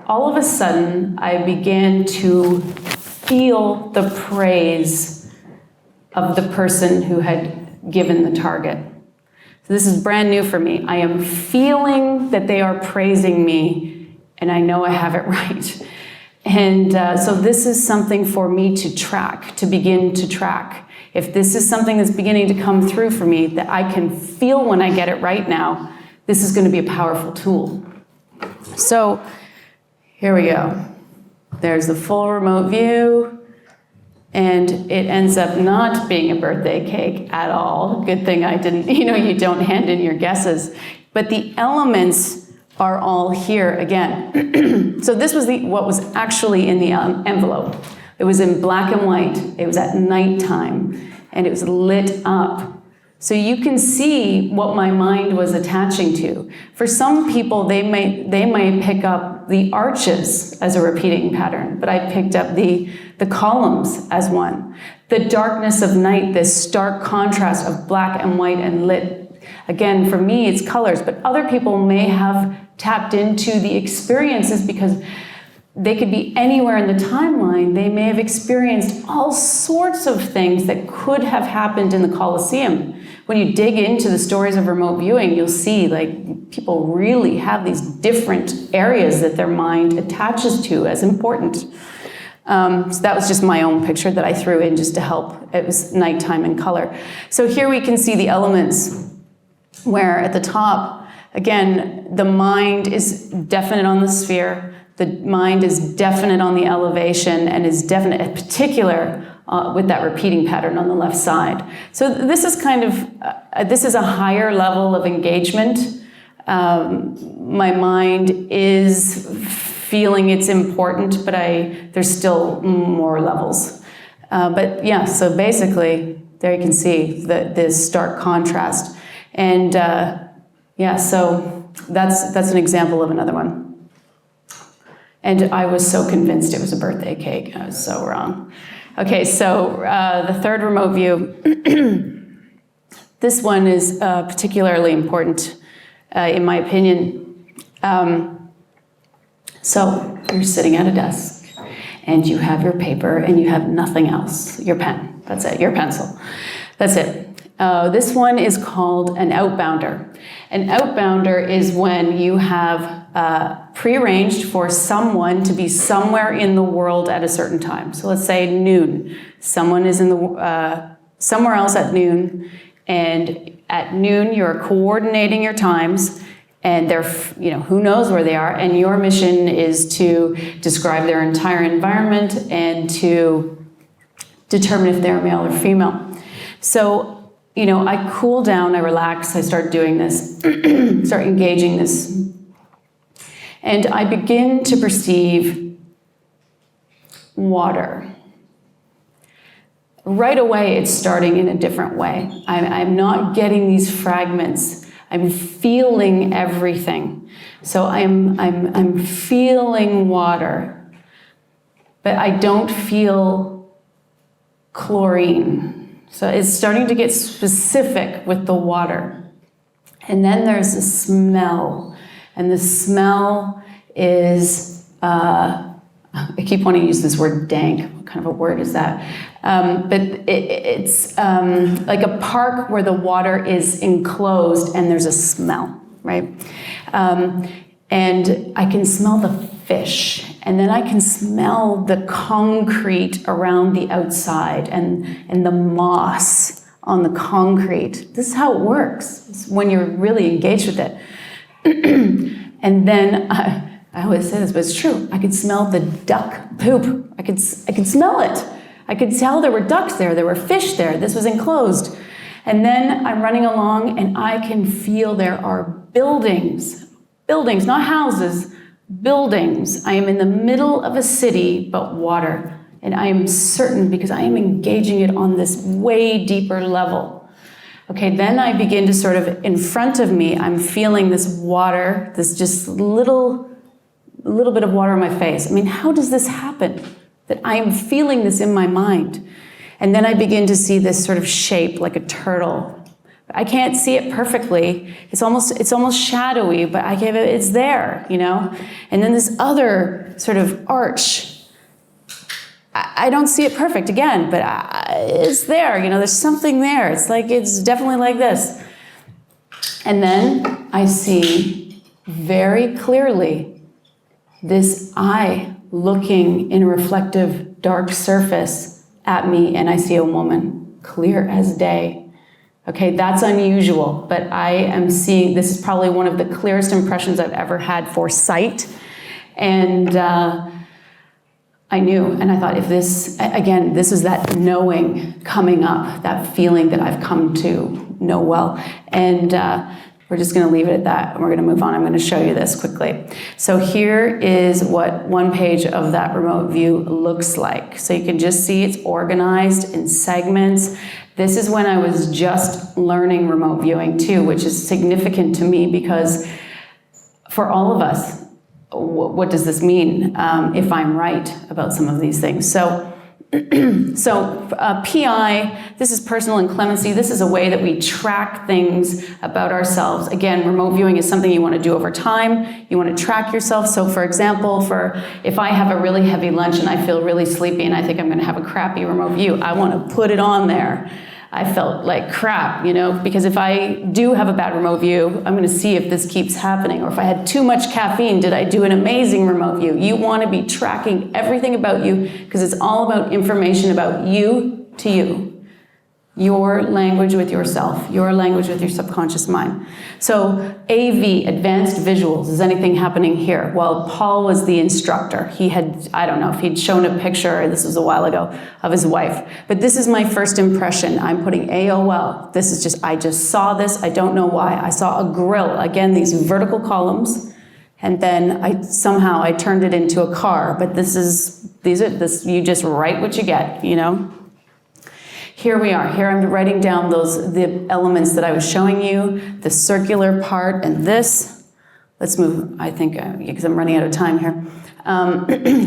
all of a sudden, I began to feel the praise of the person who had given the target. So this is brand new for me. I am feeling that they are praising me, and I know I have it right. And so this is something for me to track, to begin to track. If this is something that's beginning to come through for me, that I can feel when I get it right now, this is going to be a powerful tool. So here we go. There's the full remote view, and it ends up not being a birthday cake at all. Good thing I didn't, you don't hand in your guesses. But the elements are all here again. So this was what was actually in the envelope. It was in black and white. It was at nighttime, and it was lit up. So you can see what my mind was attaching to. For some people, they might pick up the arches as a repeating pattern, but I picked up the columns as one. The darkness of night, this stark contrast of black and white and lit. Again, for me, it's colors, but other people may have tapped into the experiences because they could be anywhere in the timeline. They may have experienced all sorts of things that could have happened in the Colosseum. When you dig into the stories of remote viewing, you'll see people really have these different areas that their mind attaches to as important. So that was just my own picture that I threw in just to help. It was nighttime and color. So here we can see the elements where at the top, again, the mind is definite on the sphere. The mind is definite on the elevation and is definite, in particular, with that repeating pattern on the left side. So this is kind of, this is a higher level of engagement. My mind is feeling it's important, but there's still more levels. But yeah, so basically, there you can see this stark contrast. And yeah, so that's an example of another one. And I was so convinced it was a birthday cake. I was so wrong. Okay, so the third remote view. This one is particularly important, in my opinion. So you're sitting at a desk, and you have your paper, and you have nothing else. Your pen, that's it, your pencil. That's it. This one is called an outbounder. An outbounder is when you have prearranged for someone to be somewhere in the world at a certain time. So let's say noon. Someone is in somewhere else at noon, and at noon you're coordinating your times, and they're, who knows where they are, and your mission is to describe their entire environment and to determine if they're male or female. So, I cool down, I relax, I start doing this, start engaging this, and I begin to perceive water. Right away, it's starting in a different way. I'm not getting these fragments. I'm feeling everything. So I'm feeling water, but I don't feel chlorine. So it's starting to get specific with the water. And then there's the smell. And the smell is, I keep wanting to use this word dank. What kind of a word is that? But it's like a park where the water is enclosed and there's a smell, right? And I can smell the fish, and then I can smell the concrete around the outside and the moss on the concrete. This is how it works. It's when you're really engaged with it. And then I always say this, but it's true. I could smell the duck poop. I could smell it. I could tell there were ducks there. There were fish there. This was enclosed. And then I'm running along, and I can feel there are buildings. Buildings, not houses, buildings. I am in the middle of a city, but water. And I am certain, because I am engaging it on this way deeper level. Okay, then I begin to sort of, in front of me, I'm feeling this water, this just little bit of water on my face. I mean, how does this happen? That I am feeling this in my mind. And then I begin to see this sort of shape like a turtle. I can't see it perfectly. It's almost shadowy, but it's there, And then this other sort of arch. I don't see it perfect again, but it's there, there's something there. It's definitely like this. And then I see very clearly this eye looking in a reflective dark surface at me, and I see a woman, clear as day. Okay, that's unusual, but I am seeing, this is probably one of the clearest impressions I've ever had for sight. And I knew, and I thought, if this, again, this is that knowing coming up, that feeling that I've come to know well. And we're just going to leave it at that, and we're going to move on. I'm going to show you this quickly. So here is what one page of that remote view looks like. So you can just see it's organized in segments. This is when I was just learning remote viewing too, which is significant to me, because for all of us, what does this mean if I'm right about some of these things? So PI, this is personal inclemency. This is a way that we track things about ourselves. Again, remote viewing is something you want to do over time. You want to track yourself. So for example, if I have a really heavy lunch and I feel really sleepy and I think I'm going to have a crappy remote view, I want to put it on there. I felt like crap, because if I do have a bad remote view, I'm going to see if this keeps happening. Or if I had too much caffeine, did I do an amazing remote view? You want to be tracking everything about you, because it's all about information about you to you. Your language with yourself, your language with your subconscious mind. So AV, advanced visuals, is anything happening here? Well, Paul was the instructor. He had, I don't know if he'd shown a picture, this was a while ago, of his wife. But this is my first impression. I'm putting AOL. This is just, I just saw this. I don't know why. I saw a grill. Again, these vertical columns. And then I turned it into a car. But you just write what you get, you know? Here we are. Here I'm writing down the elements that I was showing you, the circular part and this. Let's move, I think, because I'm running out of time here.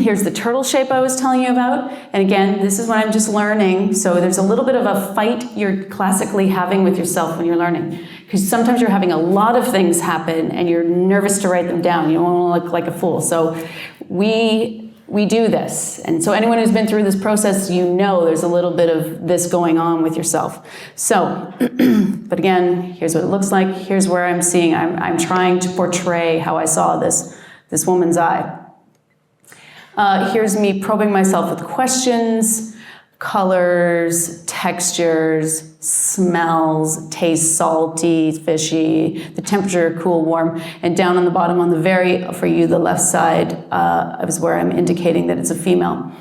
Here's the turtle shape I was telling you about. And again, this is when I'm just learning. So there's a little bit of a fight you're classically having with yourself when you're learning. Because sometimes you're having a lot of things happen and you're nervous to write them down. You don't want to look like a fool. So we do this. And so anyone who's been through this process, you know there's a little bit of this going on with yourself. So, but again, here's what it looks like. Here's where I'm seeing, I'm trying to portray how I saw this woman's eye. Here's me probing myself with questions, colors, textures, smells, taste salty, fishy, the temperature, cool, warm, and down on the bottom on the left side is where I'm indicating that it's a female.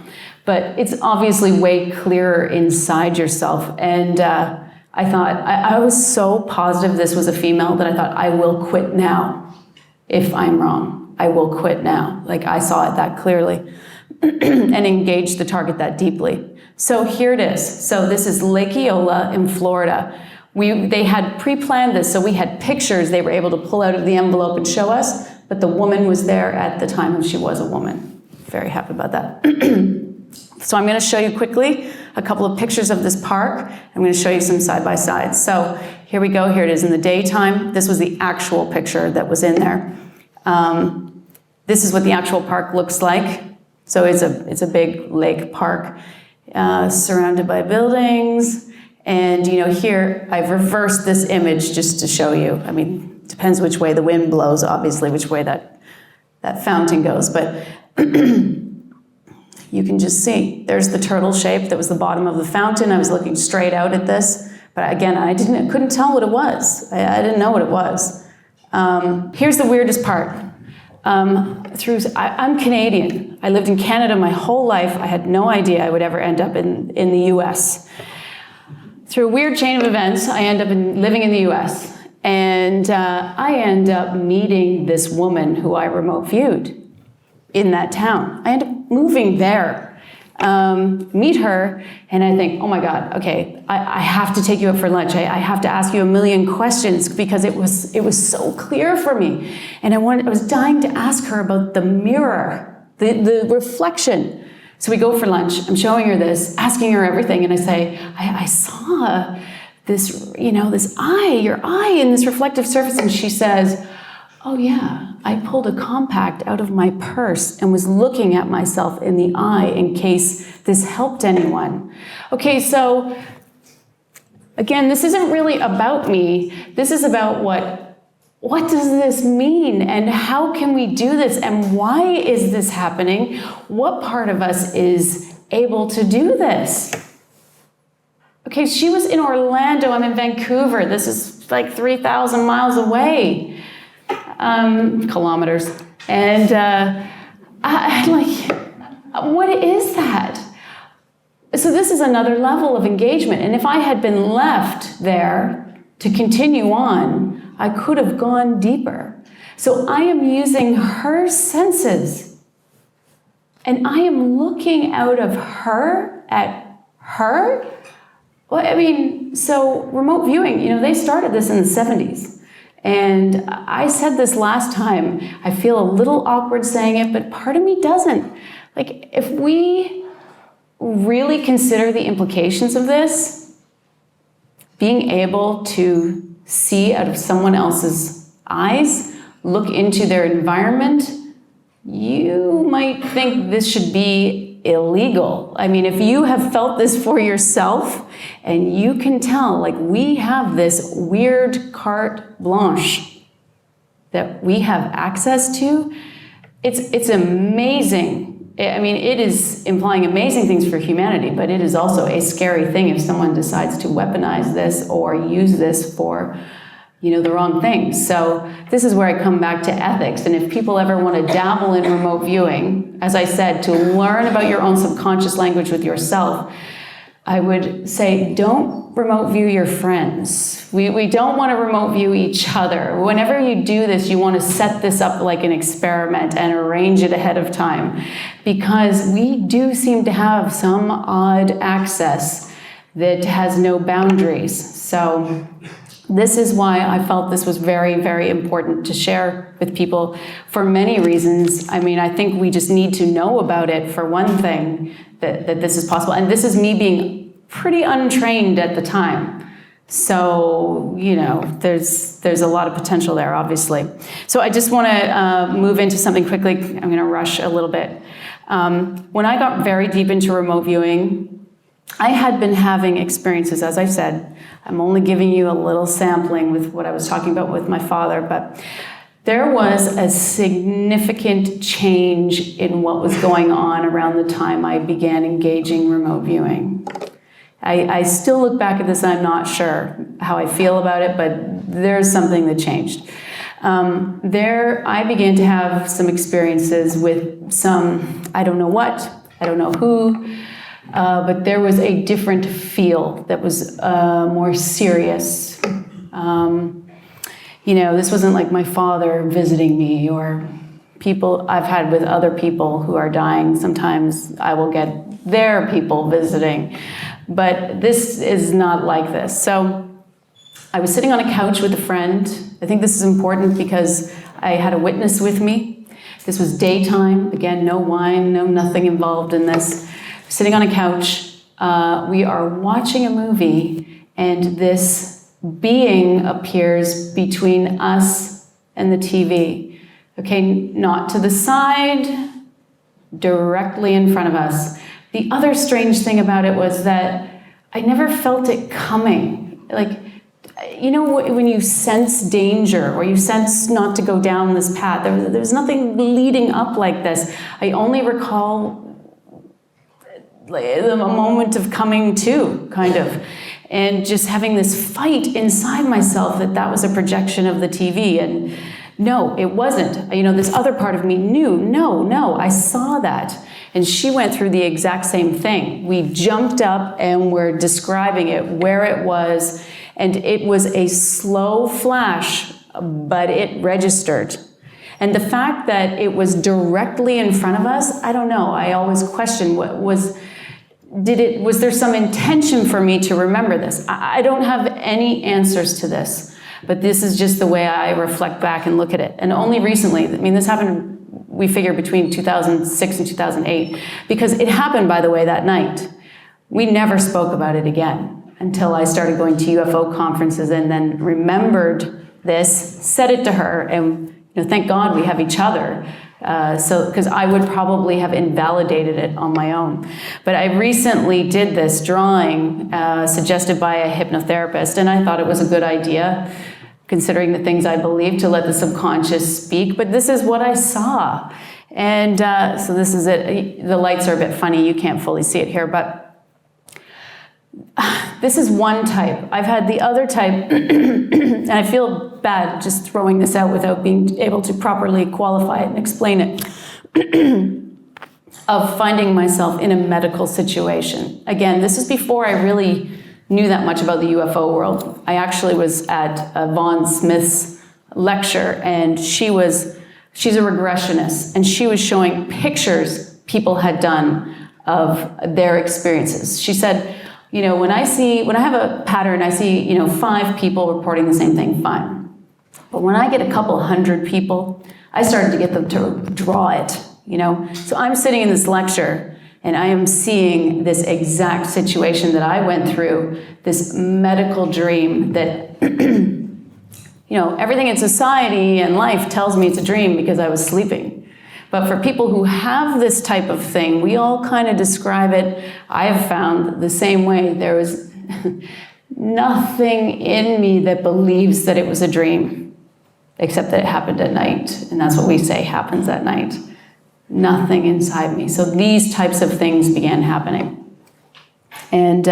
But it's obviously way clearer inside yourself. And I thought, I was so positive this was a female that I thought, I will quit now if I'm wrong. I will quit now. Like I saw it that clearly and engaged the target that deeply. So here it is. So this is Lake Eola in Florida. They had pre-planned this, so we had pictures they were able to pull out of the envelope and show us, but the woman was there at the time and she was a woman. Very happy about that. So I'm going to show you quickly a couple of pictures of this park. I'm going to show you some side-by-sides. So here we go. Here it is in the daytime. This was the actual picture that was in there. This is what the actual park looks like. So it's a big lake park. Surrounded by buildings, and you know, here I've reversed this image just to show you. I mean, it depends which way the wind blows, obviously, which way that fountain goes, but you can just see there's the turtle shape that was the bottom of the fountain. I was looking straight out at this, but again, I couldn't tell what it was. I didn't know what it was. Here's the weirdest part. I'm Canadian. I lived in Canada my whole life. I had no idea I would ever end up in the US. Through a weird chain of events, I end up living in the US. And I end up meeting this woman who I remote viewed in that town. I end up moving there, meet her, and I think, oh my God, okay, I have to take you out for lunch. I have to ask you a million questions because it was so clear for me. And I was dying to ask her about the mirror, the reflection. So we go for lunch. I'm showing her this, asking her everything, and I say, I saw this, this eye, your eye in this reflective surface, and she says, oh yeah, I pulled a compact out of my purse and was looking at myself in the eye in case this helped anyone. Okay, so again, this isn't really about me. This is about what does this mean and how can we do this and why is this happening? What part of us is able to do this? Okay, she was in Orlando, I'm in Vancouver. This is like 3,000 miles away. Kilometers. And I'm like, what is that? So this is another level of engagement. And if I had been left there to continue on, I could have gone deeper. So I am using her senses. And I am looking out of her at her. Well, I mean, so remote viewing, they started this in the 70s. And I said this last time, I feel a little awkward saying it, but part of me doesn't. Like, if we really consider the implications of this, being able to see out of someone else's eyes, look into their environment, you might think this should be illegal. I mean, if you have felt this for yourself and you can tell, like, we have this weird carte blanche that we have access to, it's amazing I mean, it is implying amazing things for humanity, but it is also a scary thing if someone decides to weaponize this or use this for, the wrong things. So this is where I come back to ethics. And if people ever want to dabble in remote viewing, as I said, to learn about your own subconscious language with yourself, I would say don't remote view your friends. We don't want to remote view each other. Whenever you do this, you want to set this up like an experiment and arrange it ahead of time, because we do seem to have some odd access that has no boundaries. So this is why I felt this was very, very important to share with people for many reasons. I mean, I think we just need to know about it for one thing, that this is possible. And this is me being pretty untrained at the time. So, there's a lot of potential there, obviously. So I just want to move into something quickly. I'm going to rush a little bit. When I got very deep into remote viewing, I had been having experiences, as I said. I'm only giving you a little sampling with what I was talking about with my father, but there was a significant change in what was going on around the time I began engaging remote viewing. I still look back at this and I'm not sure how I feel about it, but there's something that changed. I began to have some experiences with some, I don't know what, I don't know who, but there was a different feel that was more serious. This wasn't like my father visiting me or people I've had with other people who are dying. Sometimes I will get their people visiting, but this is not like this. So I was sitting on a couch with a friend. I think this is important because I had a witness with me. This was daytime. Again, no wine, no nothing involved in this. Sitting on a couch, we are watching a movie, and this being appears between us and the TV. Okay, not to the side, directly in front of us. The other strange thing about it was that I never felt it coming. Like, when you sense danger or you sense not to go down this path, there was nothing leading up like this. I only recall a moment of coming to, kind of, and just having this fight inside myself that was a projection of the TV. And no, it wasn't. This other part of me knew, no, I saw that. And she went through the exact same thing. We jumped up and were describing it, where it was, and it was a slow flash, but it registered. And the fact that it was directly in front of us, I don't know. I always question was there some intention for me to remember this? I don't have any answers to this, but this is just the way I reflect back and look at it. And only recently, this happened, we figure, between 2006 and 2008, because it happened, by the way, that night. We never spoke about it again until I started going to UFO conferences and then remembered this, said it to her, and thank God we have each other. Because I would probably have invalidated it on my own. But I recently did this drawing suggested by a hypnotherapist, and I thought it was a good idea, considering the things I believe, to let the subconscious speak. But this is what I saw. And so this is it. The lights are a bit funny. You can't fully see it here, but this is one type. I've had the other type, and I feel bad just throwing this out without being able to properly qualify it and explain it, of finding myself in a medical situation. Again, this is before I really knew that much about the UFO world. I actually was at Vaughn Smith's lecture, and she's a regressionist, and she was showing pictures people had done of their experiences. She said, when I have a pattern, I see, 5 people reporting the same thing, fine. But when I get a couple hundred people, I started to get them to draw it, So I'm sitting in this lecture, and I am seeing this exact situation that I went through, this medical dream that, everything in society and life tells me it's a dream because I was sleeping. But for people who have this type of thing, we all kind of describe it, I have found, the same way. There was nothing in me that believes that it was a dream, except that it happened at night. And that's what we say happens at night. Nothing inside me. So these types of things began happening. And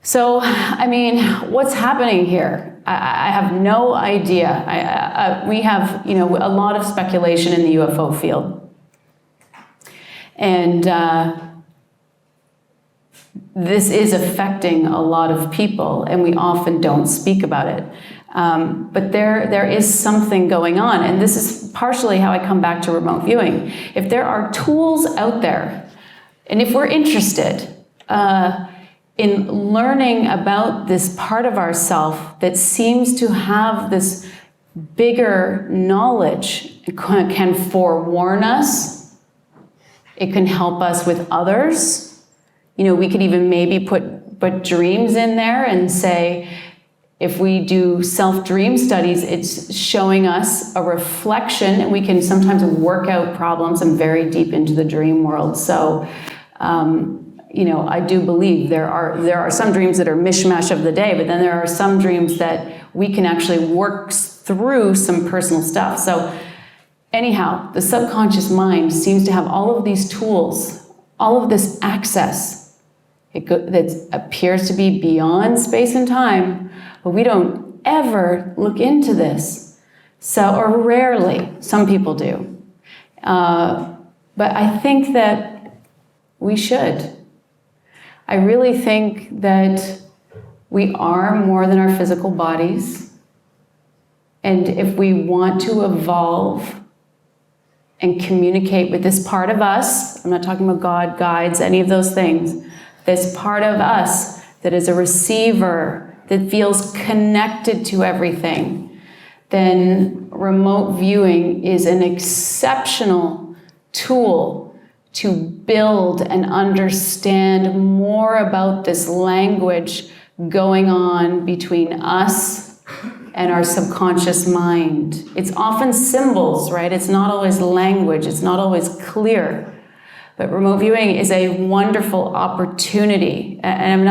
so, I mean, what's happening here? I have no idea. We have, a lot of speculation in the UFO field. And this is affecting a lot of people, and we often don't speak about it. But there is something going on, and this is partially how I come back to remote viewing. If there are tools out there, and if we're interested in learning about this part of ourself that seems to have this bigger knowledge, it can forewarn us, it can help us with others. We could even maybe put dreams in there and say, if we do self-dream studies, it's showing us a reflection, and we can sometimes work out problems and very deep into the dream world. So, I do believe there are some dreams that are mishmash of the day, but then there are some dreams that we can actually work through some personal stuff. So anyhow, the subconscious mind seems to have all of these tools, all of this access that appears to be beyond space and time, but we don't ever look into this. So, or rarely, some people do. But I think that we should. I really think that we are more than our physical bodies. And if we want to evolve and communicate with this part of us, I'm not talking about God, guides, any of those things, this part of us that is a receiver, that feels connected to everything, then remote viewing is an exceptional tool to build and understand more about this language going on between us and our subconscious mind. It's often symbols, right? It's not always language. It's not always clear. But remote viewing is a wonderful opportunity. And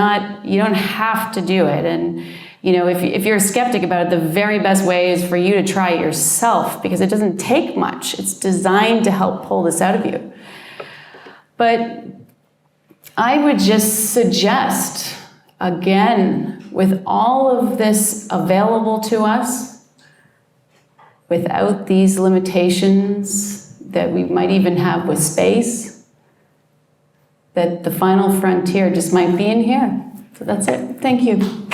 you don't have to do it. And, if you're a skeptic about it, the very best way is for you to try it yourself, because it doesn't take much. It's designed to help pull this out of you. But I would just suggest, again, with all of this available to us, without these limitations that we might even have with space, that the final frontier just might be in here. So that's it. Thank you.